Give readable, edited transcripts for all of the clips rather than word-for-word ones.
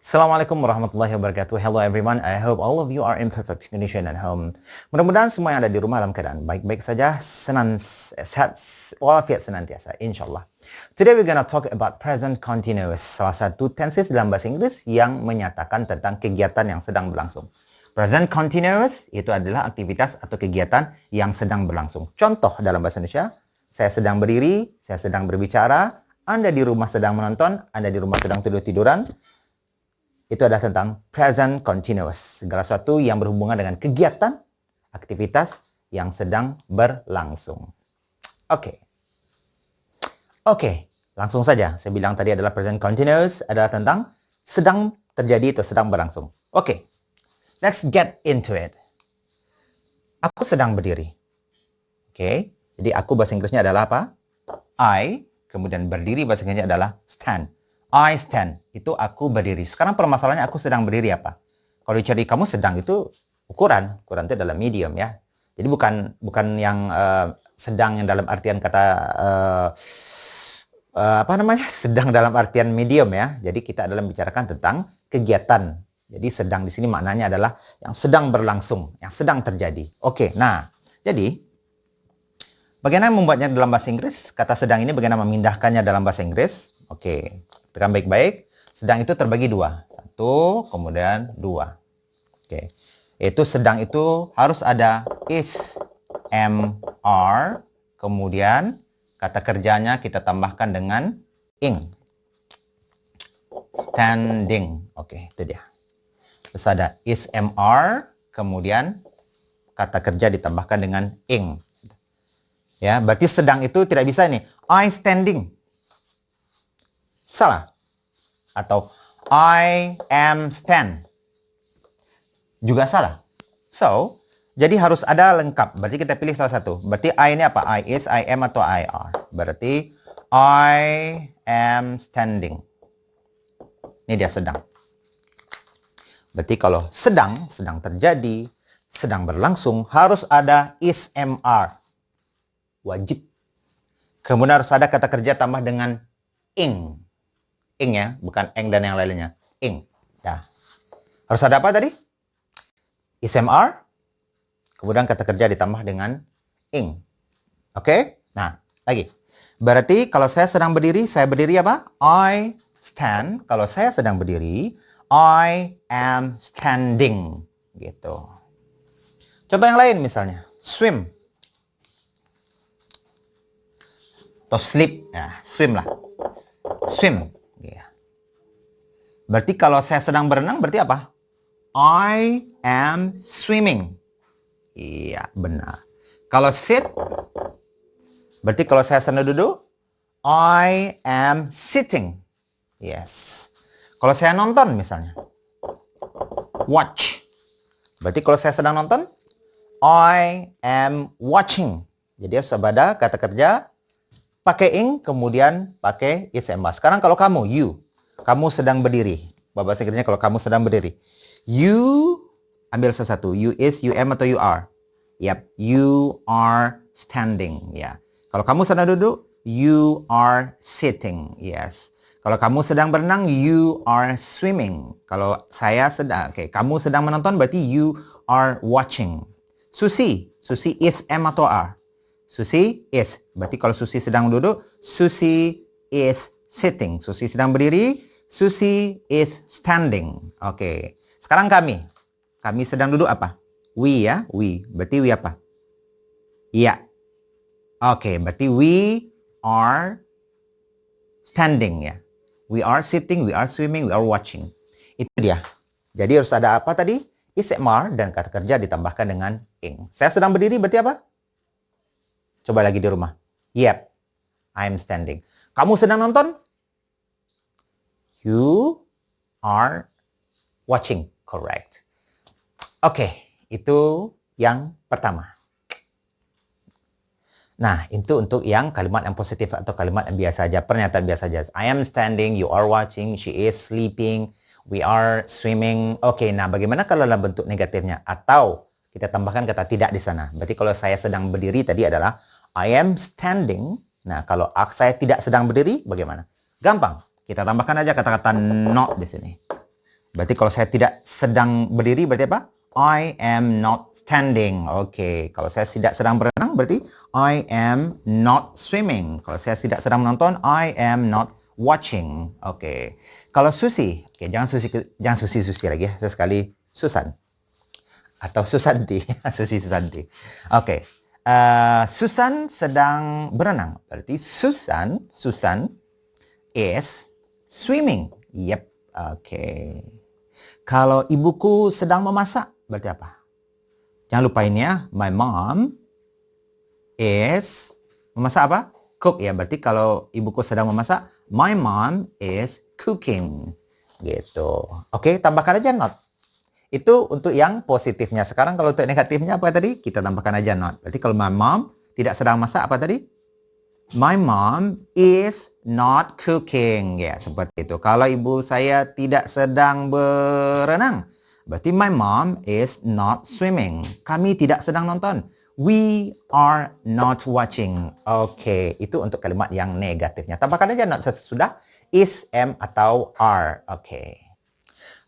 Assalamualaikum warahmatullahi wabarakatuh. Hello everyone. I hope all of you are in perfect condition at home. Mudah-mudahan semua yang ada di rumah dalam keadaan baik-baik saja, sehat walafiat senantiasa, insyaallah. Today we're gonna talk about present continuous, salah satu tenses dalam bahasa Inggris yang menyatakan tentang kegiatan yang sedang berlangsung. Present continuous itu adalah aktivitas atau kegiatan yang sedang berlangsung. Contoh dalam bahasa Indonesia, saya sedang berdiri, saya sedang berbicara, Anda di rumah sedang menonton, Anda di rumah sedang tidur-tiduran. Itu adalah tentang present continuous. Segala sesuatu yang berhubungan dengan kegiatan, aktivitas yang sedang berlangsung. Oke, langsung saja. Saya bilang tadi adalah present continuous adalah tentang sedang terjadi atau sedang berlangsung. Oke, let's get into it. Aku sedang berdiri. Oke, jadi aku bahasa Inggrisnya adalah apa? I, kemudian berdiri bahasa Inggrisnya adalah stand. I stand, itu aku berdiri. Sekarang permasalahannya aku sedang berdiri apa? Kalau dicari kamu sedang itu ukuran itu adalah medium ya. Jadi bukan yang sedang yang dalam artian kata sedang dalam artian medium ya. Jadi kita adalah membicarakan tentang kegiatan. Jadi sedang di sini maknanya adalah yang sedang berlangsung, yang sedang terjadi. Oke, nah jadi bagaimana membuatnya dalam bahasa Inggris? Kata sedang ini bagaimana memindahkannya dalam bahasa Inggris? Oke, tekan baik-baik. Sedang itu terbagi dua. Satu, kemudian dua. Oke. Itu sedang itu harus ada is, am, are. Kemudian kata kerjanya kita tambahkan dengan ing. Standing. Oke, itu dia. Terus ada is, am, are. Kemudian kata kerja ditambahkan dengan ing. Ya, berarti sedang itu tidak bisa nih. I standing. Salah. Atau I am stand. Juga salah. So, jadi harus ada lengkap. Berarti kita pilih salah satu. Berarti I ini apa? I is, I am, atau I are. Berarti I am standing. Ini dia sedang. Berarti kalau sedang terjadi, sedang berlangsung, harus ada is, am, are. Wajib. Kemudian harus ada kata kerja tambah dengan ing. Ing ya, bukan eng dan yang lainnya. Ing. Ya. Harus ada apa tadi? SMR. Kemudian kata kerja ditambah dengan ing. Oke? Nah, lagi. Berarti kalau saya sedang berdiri, saya berdiri apa? I stand. Kalau saya sedang berdiri, I am standing. Gitu. Contoh yang lain misalnya. Swim. Atau sleep. Nah, swim lah. Swim. Ya. Berarti kalau saya sedang berenang berarti apa? I am swimming. Iya, benar. Kalau sit, berarti kalau saya sedang duduk, I am sitting. Yes. Kalau saya nonton misalnya, watch. Berarti kalau saya sedang nonton, I am watching. Jadi harus ada kata kerja pakai ing, kemudian pakai is, am, are. Sekarang kalau kamu, kamu sedang berdiri. Bahasa Inggrisnya kalau kamu sedang berdiri. You, ambil sesuatu. You is, you am, atau you are? Yap, you are standing. Ya. Kalau kamu sedang duduk, you are sitting. Yes. Kalau kamu sedang berenang, you are swimming. Kalau saya sedang, kamu sedang menonton, berarti you are watching. Susi is, am, atau are? Susi is. Berarti kalau Susi sedang duduk, Susi is sitting. Susi sedang berdiri, Susi is standing. Oke. Sekarang kami. Kami sedang duduk apa? We ya, we. Berarti we apa? Iya. Oke, berarti we are standing ya. We are sitting, we are swimming, we are watching. Itu dia. Jadi harus ada apa tadi? Is, am, are, dan kata kerja ditambahkan dengan ing. Saya sedang berdiri berarti apa? Coba lagi di rumah. Yep, I'm standing. Kamu sedang nonton? You are watching. Correct. Oke, itu yang pertama. Nah, itu untuk yang kalimat yang positif atau kalimat yang biasa saja, pernyataan biasa saja. I am standing, you are watching, she is sleeping, we are swimming. Oke, nah bagaimana kalau dalam bentuk negatifnya? Atau kita tambahkan kata tidak di sana. Berarti kalau saya sedang berdiri tadi adalah I am standing. Nah, kalau saya tidak sedang berdiri, bagaimana? Gampang. Kita tambahkan aja kata-kata not di sini. Berarti kalau saya tidak sedang berdiri, berarti apa? I am not standing. Oke, kalau saya tidak sedang berenang, berarti I am not swimming. Kalau saya tidak sedang menonton, I am not watching. Oke. Kalau Susi, oke, jangan Susi lagi ya. Sesekali Susan atau Susanti, Susi Susanti. Oke. Susan sedang berenang. Berarti Susan is swimming. Yep. Oke. Kalau ibuku sedang memasak, berarti apa? Jangan lupain ya, my mom is memasak apa? Cook ya. Berarti kalau ibuku sedang memasak, my mom is cooking. Gitu. Oke, tambahkan aja not. Itu untuk yang positifnya. Sekarang kalau untuk negatifnya apa tadi? Kita tambahkan aja not. Berarti kalau my mom tidak sedang masak, apa tadi? My mom is not cooking. Ya, seperti itu. Kalau ibu saya tidak sedang berenang, berarti my mom is not swimming. Kami tidak sedang nonton. We are not watching. Oke, itu untuk kalimat yang negatifnya. Tambahkan aja not sesudah is, am, atau are. Oke.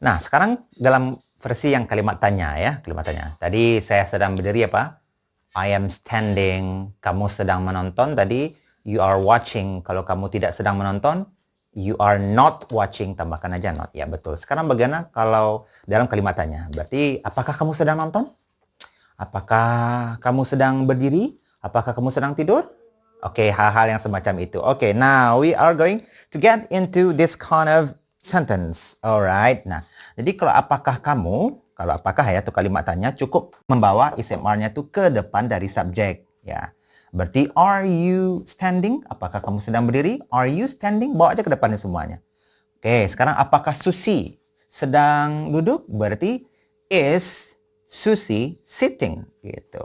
Nah, sekarang dalam versi yang kalimat tanya ya, kalimat tanya. Tadi saya sedang berdiri apa? I am standing. Kamu sedang menonton tadi. You are watching. Kalau kamu tidak sedang menonton, you are not watching. Tambahkan aja not. Ya, betul. Sekarang bagaimana kalau dalam kalimat tanya? Berarti, apakah kamu sedang nonton? Apakah kamu sedang berdiri? Apakah kamu sedang tidur? Oke, hal-hal yang semacam itu. Oke, now we are going to get into this kind of sentence. Alright. Nah, jadi kalau apakah ya, itu kalimat tanya cukup membawa isim are-nya tuh ke depan dari subjek. Ya. Berarti, are you standing? Apakah kamu sedang berdiri? Are you standing? Bawa aja ke depannya semuanya. Oke, sekarang apakah Susi sedang duduk? Berarti, is Susi sitting? Gitu.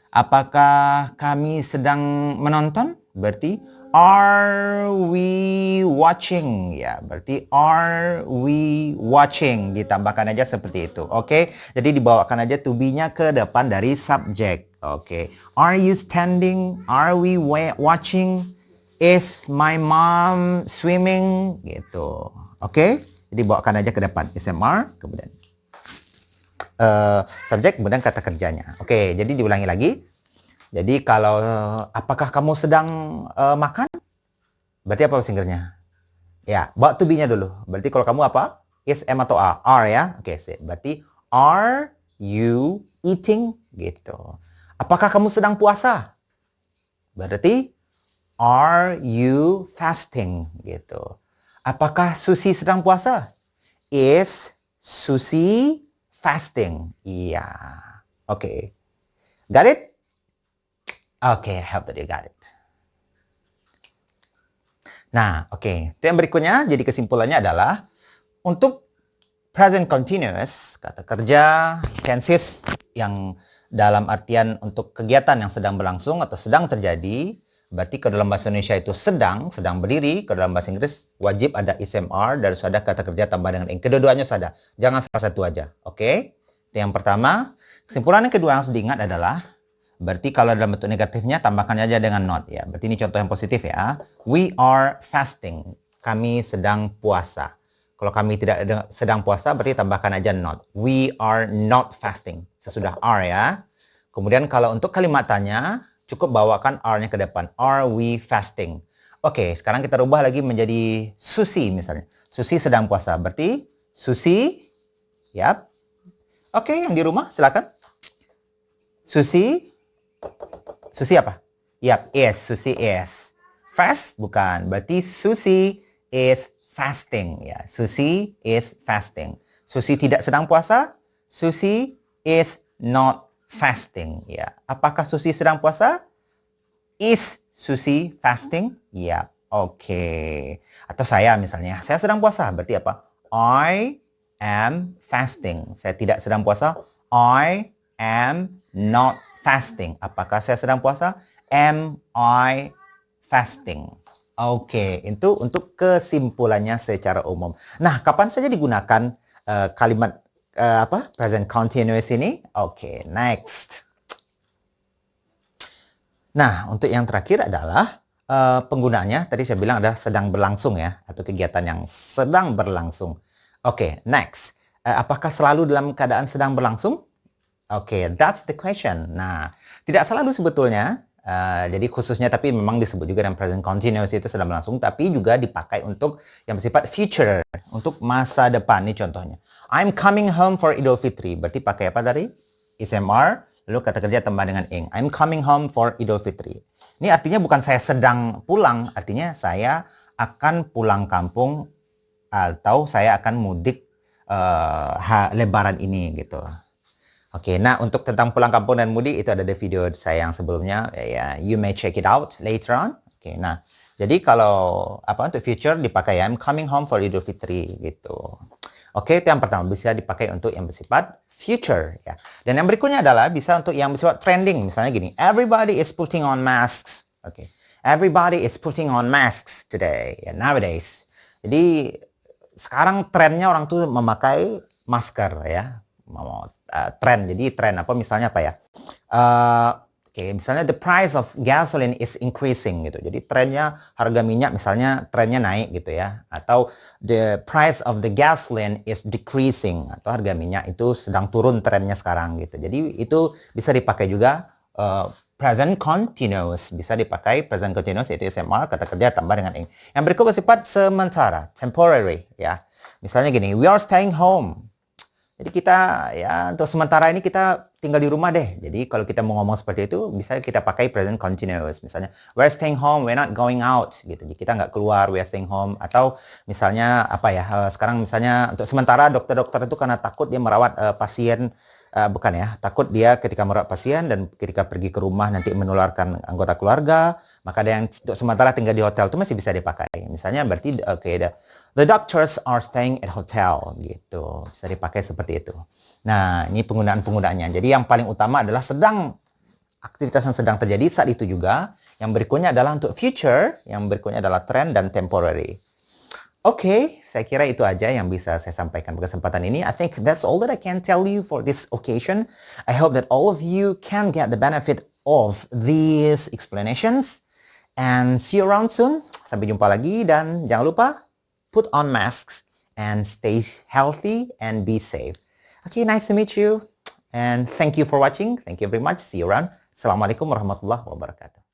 Apakah kami sedang menonton? Berarti, are we watching? Ya, berarti are we watching? Ditambahkan aja seperti itu. Oke, jadi dibawakan aja to be-nya ke depan dari subjek. Oke, are you standing? Are we watching? Is my mom swimming? Gitu. Oke, jadi bawakan aja ke depan. SMR, kemudian subjek, kemudian kata kerjanya. Oke, jadi diulangi lagi. Jadi kalau apakah kamu sedang makan? Berarti apa bahasa Inggrisnya? Ya, bawa to be-nya dulu. Berarti kalau kamu apa? Is, am, atau are? Are ya. Oke, sip. Berarti are you eating? Gitu. Apakah kamu sedang puasa? Berarti are you fasting? Gitu. Apakah Susi sedang puasa? Is Susi fasting? Iya. Oke. Got it? Oke, I hope that you got it. Nah, oke. Yang berikutnya, jadi kesimpulannya adalah untuk present continuous, kata kerja, tenses yang dalam artian untuk kegiatan yang sedang berlangsung atau sedang terjadi, berarti ke dalam bahasa Indonesia itu sedang berdiri, ke dalam bahasa Inggris wajib ada isim are dan ada kata kerja tambah dengan ing. Kedua-duanya ada. Jangan salah satu aja. Oke? Itu yang pertama. Kesimpulan yang kedua yang harus diingat adalah berarti kalau dalam bentuk negatifnya tambahkan aja dengan not ya. Berarti ini contoh yang positif ya. We are fasting. Kami sedang puasa. Kalau kami tidak sedang puasa berarti tambahkan aja not. We are not fasting. Sesudah are ya. Kemudian kalau untuk kalimat tanya cukup bawakan are-nya ke depan. Are we fasting? Oke, sekarang kita rubah lagi menjadi Susi misalnya. Susi sedang puasa. Berarti Susi, yap. Oke, yang di rumah silakan. Susi apa? Yap, is. Susi is. Fast? Bukan. Berarti Susi is fasting. Ya, Susi is fasting. Susi tidak sedang puasa. Susi is not fasting. Ya, apakah Susi sedang puasa? Is Susi fasting? Ya, oke. Atau saya misalnya, saya sedang puasa. Berarti apa? I am fasting. Saya tidak sedang puasa. I am not fasting. Apakah saya sedang puasa? Am I fasting? Oke, itu untuk kesimpulannya secara umum. Nah, kapan saja digunakan kalimat present continuous ini? Oke, next. Nah, untuk yang terakhir adalah penggunaannya. Tadi saya bilang ada sedang berlangsung ya, atau kegiatan yang sedang berlangsung. Oke, next. Apakah selalu dalam keadaan sedang berlangsung? Oke, that's the question. Nah, tidak selalu sebetulnya. Jadi khususnya tapi memang disebut juga dengan present continuous itu sedang berlangsung, tapi juga dipakai untuk yang bersifat future, untuk masa depan. Ini contohnya. I'm coming home for Idul Fitri. Berarti pakai apa tadi? SMR, lalu kata kerja tambah dengan ing. I'm coming home for Idul Fitri. Ini artinya bukan saya sedang pulang, artinya saya akan pulang kampung atau saya akan mudik Lebaran ini gitu. Oke, nah untuk tentang pulang kampung dan mudik itu ada di video saya yang sebelumnya. Ya, you may check it out later on. Oke, nah jadi kalau apa untuk future dipakai I'm coming home for Idul Fitri gitu. Oke, itu yang pertama bisa dipakai untuk yang bersifat future ya. Dan yang berikutnya adalah bisa untuk yang bersifat trending. Misalnya gini, everybody is putting on masks. Oke, everybody is putting on masks today. Ya, nowadays. Jadi sekarang trennya orang tuh memakai masker ya. Tren. Jadi tren apa misalnya apa ya? Misalnya the price of gasoline is increasing gitu. Jadi trennya harga minyak misalnya trennya naik gitu ya. Atau the price of the gasoline is decreasing atau harga minyak itu sedang turun trennya sekarang gitu. Jadi itu bisa dipakai juga present continuous, bisa dipakai present continuous yaitu SMR kata kerja tambah dengan ing. Yang berikut bersifat sementara, temporary ya. Misalnya gini, we are staying home. Jadi kita ya untuk sementara ini kita tinggal di rumah deh. Jadi kalau kita mau ngomong seperti itu bisa kita pakai present continuous. Misalnya we're staying home, we're not going out gitu. Jadi kita nggak keluar, we're staying home. Atau misalnya apa ya? Sekarang misalnya untuk sementara dokter-dokter itu karena takut dia merawat pasien bukan ya, takut dia ketika merawat pasien dan ketika pergi ke rumah nanti menularkan anggota keluarga, maka ada yang untuk sementara tinggal di hotel itu masih bisa dipakai. Misalnya berarti the doctors are staying at hotel gitu. Bisa dipakai seperti itu. Nah, ini penggunaan-penggunaannya. Jadi yang paling utama adalah sedang aktivitas yang sedang terjadi saat itu juga. Yang berikutnya adalah untuk future, yang berikutnya adalah trend dan temporary. Oke, saya kira itu aja yang bisa saya sampaikan pada kesempatan ini. I think that's all that I can tell you for this occasion. I hope that all of you can get the benefit of these explanations. And see you around soon. Sampai jumpa lagi dan jangan lupa put on masks and stay healthy and be safe. Okay, nice to meet you. And thank you for watching. Thank you very much. See you around. Assalamualaikum warahmatullahi wabarakatuh.